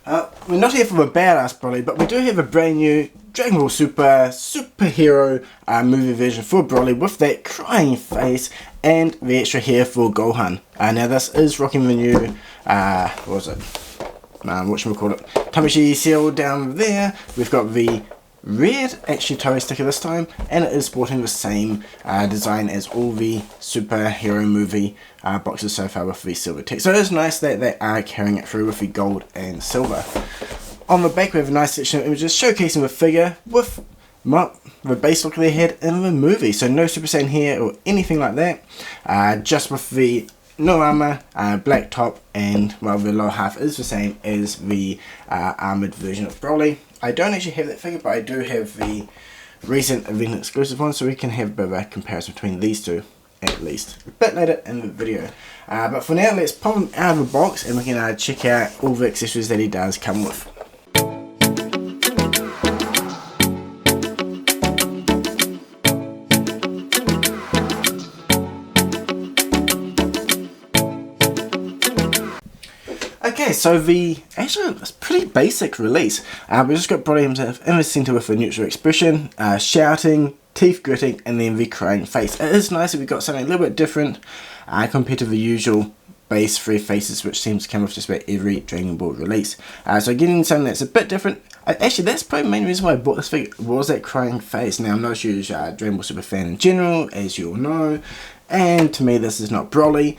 We're not here for a badass Broly, but we do have a brand new Dragon Ball Super superhero movie version for Broly with that crying face and the extra hair for Gohan. Now this is rocking the new, what was it? Whatchamacallit? Tamashii seal down there. We've got the red actually toy sticker this time, and it is sporting the same design as all the superhero movie boxes so far with the silver text. So it is nice that they are carrying it through with the gold and silver. On the back we have a nice section of images showcasing the figure with the base look they had in the movie. So no Super Saiyan here or anything like that, just with the no armor, black top, and well, the lower half is the same as the armored version of Broly. I don't actually have that figure, but I do have the recent event exclusive one, so we can have a bit of a comparison between these two at least a bit later in the video. But for now, let's pop him out of the box and we can check out all the accessories that he does come with. Okay, so actually it's a pretty basic release. We just got Broly himself in the centre with a neutral expression, shouting, teeth gritting, and then the crying face. It is nice that we got something a little bit different compared to the usual base 3 faces which seems to come with just about every Dragon Ball release. So getting something that's a bit different. Actually, that's probably the main reason why I bought this figure, was that crying face. Now I'm not a huge Dragon Ball Super fan in general, as you all know, and to me this is not Broly,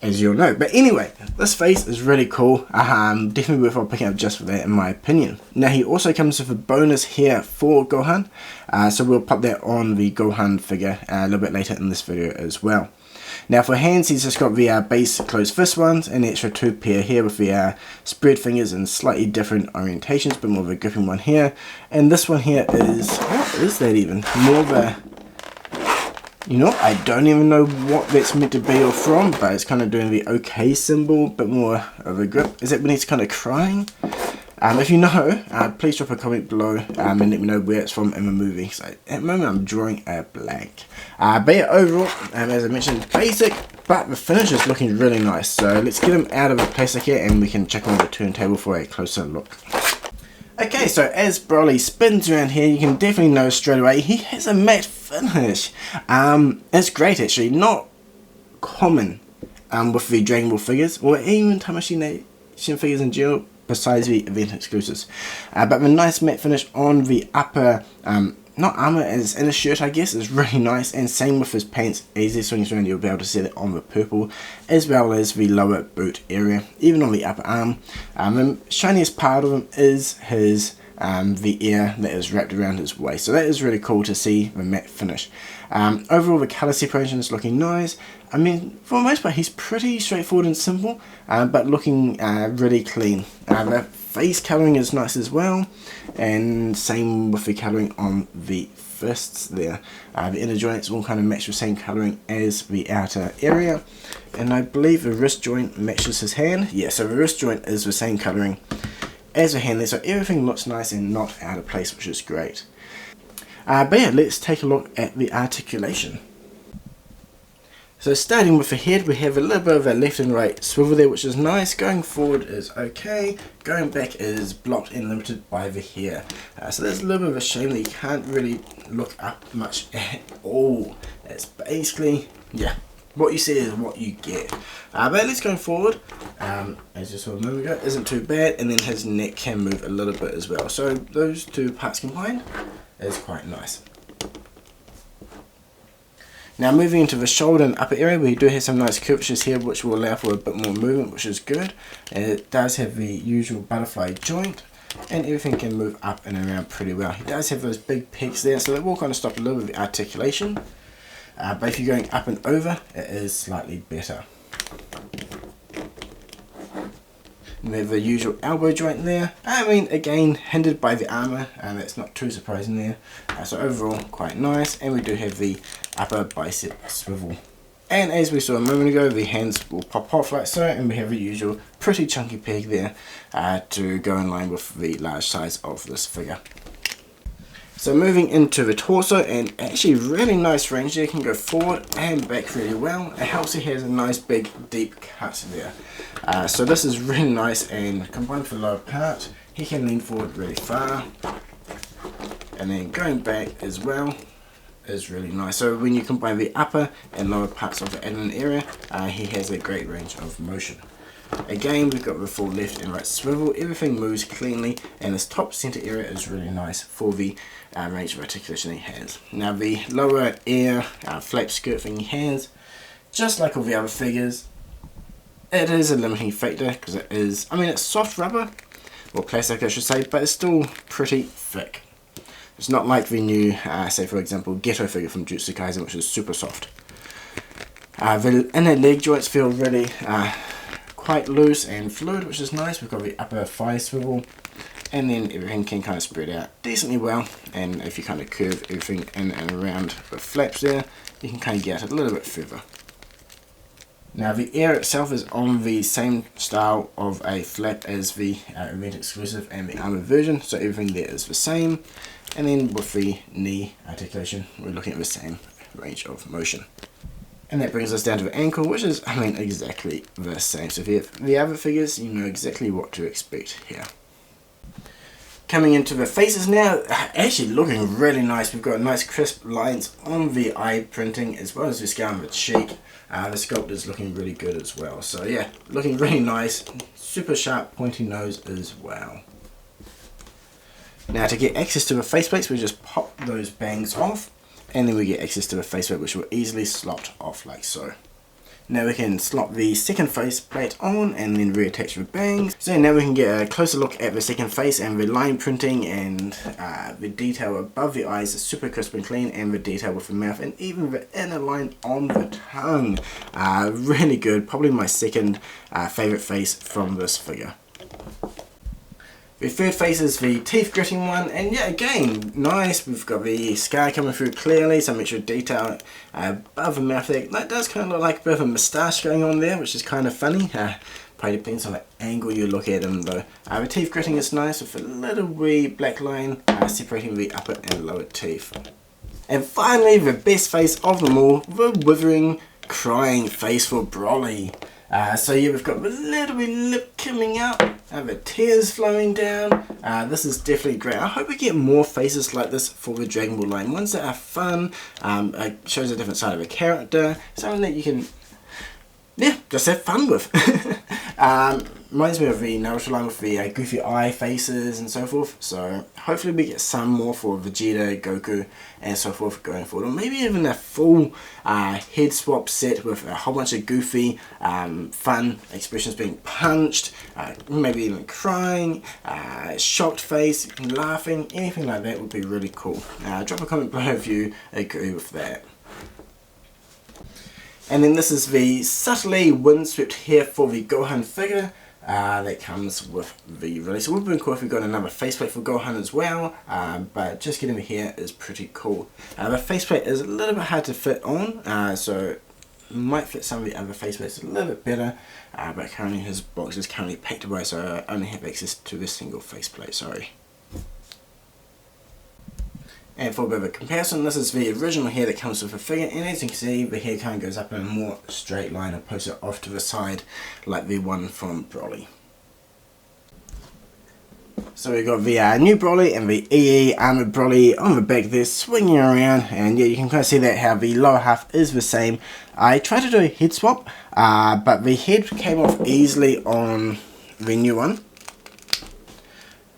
as you'll know. But anyway, this face is really cool. Definitely worthwhile picking up just for that in my opinion. Now he also comes with a bonus here for Gohan, so we'll pop that on the Gohan figure a little bit later in this video as well. Now for hands, he's just got the base closed fist ones and the extra 2 pair here with the spread fingers in slightly different orientations, but more of a gripping one here. And this one here is, what is that even? More of a, you know, I don't even know what that's meant to be or from, but it's kind of doing the OK symbol, but more of a grip. Is that when he's kind of crying? If you know, please drop a comment below and let me know where it's from in the movie. So at the moment I'm drawing a blank. But yeah, overall, as I mentioned, basic, but the finish is looking really nice. So let's get him out of the plastic here and we can check on the turntable for a closer look. Okay, so as Broly spins around here, you can definitely know straight away he has a matte finish. It's great actually, not common with the Dragon Ball figures, or even Tamashii Nation figures in general, besides the event exclusives. But the nice matte finish on the upper, not armor, as in a shirt I guess, is really nice, and same with his pants. As he swings around you'll be able to see that on the purple, as well as the lower boot area, even on the upper arm. The shiniest part of him is his the ear that is wrapped around his waist, so that is really cool to see the matte finish. Overall the colour separation is looking nice. I mean, for the most part he's pretty straightforward and simple, but looking really clean. The face colouring is nice as well, and same with the colouring on the fists there. The inner joints all kind of match the same colouring as the outer area, and I believe the wrist joint matches his hand. Yeah, so the wrist joint is the same colouring as the hand there, so everything looks nice and not out of place, which is great. But yeah, let's take a look at the articulation. So starting with the head, we have a little bit of a left and right swivel there, which is nice. Going forward is okay. Going back is blocked and limited by the hair. So there's a little bit of a shame that you can't really look up much at all. It's basically, yeah, what you see is what you get. But let's go forward, as you saw a moment ago, isn't too bad, and then his neck can move a little bit as well. So those two parts combined is quite nice. Now moving into the shoulder and upper area, we do have some nice curvatures here which will allow for a bit more movement, which is good. It does have the usual butterfly joint, and everything can move up and around pretty well. He does have those big peaks there, so that will kind of stop a little bit of the articulation. But if you're going up and over, it is slightly better. And we have the usual elbow joint there. I mean, again, hindered by the armour, and that's not too surprising there. So overall, quite nice. And we do have the upper bicep swivel. And as we saw a moment ago, the hands will pop off like so, and we have the usual pretty chunky peg there to go in line with the large size of this figure. So moving into the torso, and actually really nice range there, can go forward and back really well. It helps he has a nice big deep cut there. So this is really nice, and combined with the lower part, he can lean forward really far. And then going back as well is really nice. So when you combine the upper and lower parts of the admin area, he has a great range of motion. Again, we've got the full left and right swivel, everything moves cleanly, and this top center area is really nice for the range of articulation he has. Now the lower ear flap skirt thing he has, just like all the other figures, it is a limiting factor because it is, I mean, it's soft rubber, or plastic I should say, but it's still pretty thick. It's not like the new, say for example, Ghetto figure from Jujutsu Kaisen, which is super soft. The inner leg joints feel really quite loose and fluid, which is nice. We've got the upper thigh swivel, and then everything can kind of spread out decently well. And if you kind of curve everything in and around the flaps there, you can kind of get it a little bit further. Now the ear itself is on the same style of a flap as the event exclusive and the armored version, so everything there is the same. And then with the knee articulation, we're looking at the same range of motion. And that brings us down to the ankle, which is, I mean, exactly the same. So if you have the other figures, you know exactly what to expect here. Coming into the faces now, actually looking really nice. We've got nice crisp lines on the eye printing, as well as the scale on the cheek. The sculpt is looking really good as well. So yeah, looking really nice. Super sharp pointy nose as well. Now to get access to the faceplates, we just pop those bangs off, and then we get access to a faceplate which will easily slot off like so. Now we can slot the second faceplate on and then reattach the bangs. So now we can get a closer look at the second face, and the line printing and the detail above the eyes is super crisp and clean, and the detail with the mouth and even the inner line on the tongue. Really good, probably my second favourite face from this figure. The third face is the teeth gritting one, and yeah, again, nice. We've got the scar coming through clearly, some extra detail above the mouth there. That does kind of look like a bit of a moustache going on there, which is kind of funny. Probably depends on the angle you look at them though. The teeth gritting is nice with a little wee black line separating the upper and lower teeth. And finally, the best face of them all, the withering, crying face for Broly. So yeah, we've got the little wee lip coming up, the tears flowing down. This is definitely great. I hope we get more faces like this for the Dragon Ball line. Ones that are fun, shows a different side of a character, something that you can, yeah, just have fun with. Reminds me of the Naruto line with the goofy eye faces and so forth. So hopefully we get some more for Vegeta, Goku and so forth going forward. Or maybe even a full head swap set with a whole bunch of goofy fun expressions being punched, maybe even crying, shocked face, laughing, anything like that would be really cool. Drop a comment below if you agree with that. And then this is the subtly windswept hair for the Gohan figure that comes with the release. It would have been cool if we got another faceplate for Gohan as well, but just getting the hair is pretty cool. The faceplate is a little bit hard to fit on, so might fit some of the other faceplates a little bit better, but currently his box is currently packed away, so I only have access to this single faceplate, sorry. And for a bit of a comparison, this is the original hair that comes with the figure, and as you can see, the hair kind of goes up in a more straight line opposed to off to the side like the one from Broly. So we've got the new Broly and the EE Armored Broly on the back there swinging around, and yeah, you can kind of see that how the lower half is the same. I tried to do a head swap, but the head came off easily on the new one,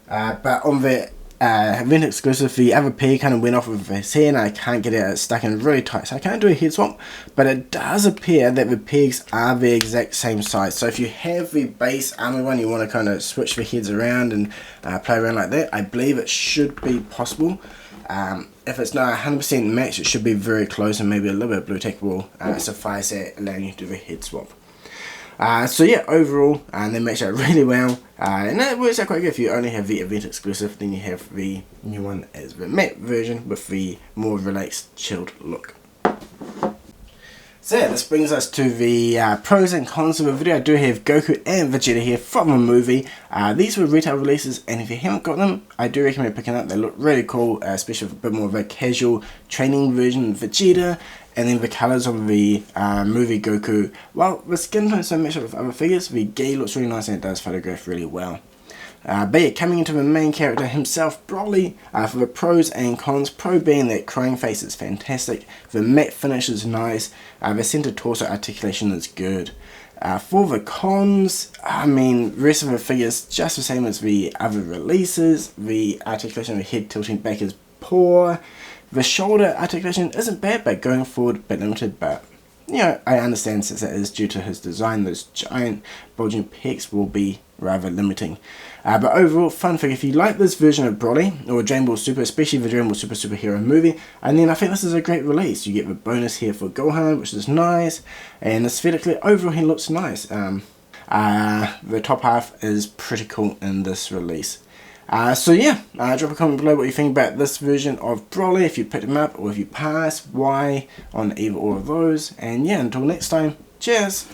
but on the event exclusive, the other peg kind of went off with his hair and I can't get it, it's stuck in really tight, so I can't do a head swap. But it does appear that the pegs are the exact same size, so if you have the base armor one, you want to kind of switch the heads around and play around like that, I believe it should be possible. If it's not 100% matched, it should be very close, and maybe a little bit of blue tack will suffice at allowing you to do the head swap. So yeah, overall, they match out really well, and that works out quite good. If you only have the event exclusive, then you have the new one as the matte version with the more relaxed, chilled look. So yeah, this brings us to the pros and cons of the video. I do have Goku and Vegeta here from the movie. These were retail releases, and if you haven't got them, I do recommend picking up. They look really cool, especially with a bit more of a casual training version of Vegeta. And then the colours of the movie Goku, well, the skin tones don't match up with other figures. The gi looks really nice and it does photograph really well. But yeah, coming into the main character himself, Broly, for the pros and cons, pro being that crying face is fantastic, the matte finish is nice, the centre torso articulation is good. For the cons, I mean, the rest of the figure is just the same as the other releases. The articulation of the head tilting back is poor. The shoulder articulation isn't bad, but going forward a bit limited, but you know, I understand since that is due to his design. Those giant bulging pecs will be rather limiting. But overall, fun figure. If you like this version of Broly, or Dragon Ball Super, especially the Dragon Ball Super superhero movie, and then I think this is a great release. You get the bonus here for Gohan, which is nice, and aesthetically, overall he looks nice. The top half is pretty cool in this release. So yeah, drop a comment below what you think about this version of Broly, if you picked him up, or if you pass, why on either or of those. And yeah, until next time, cheers!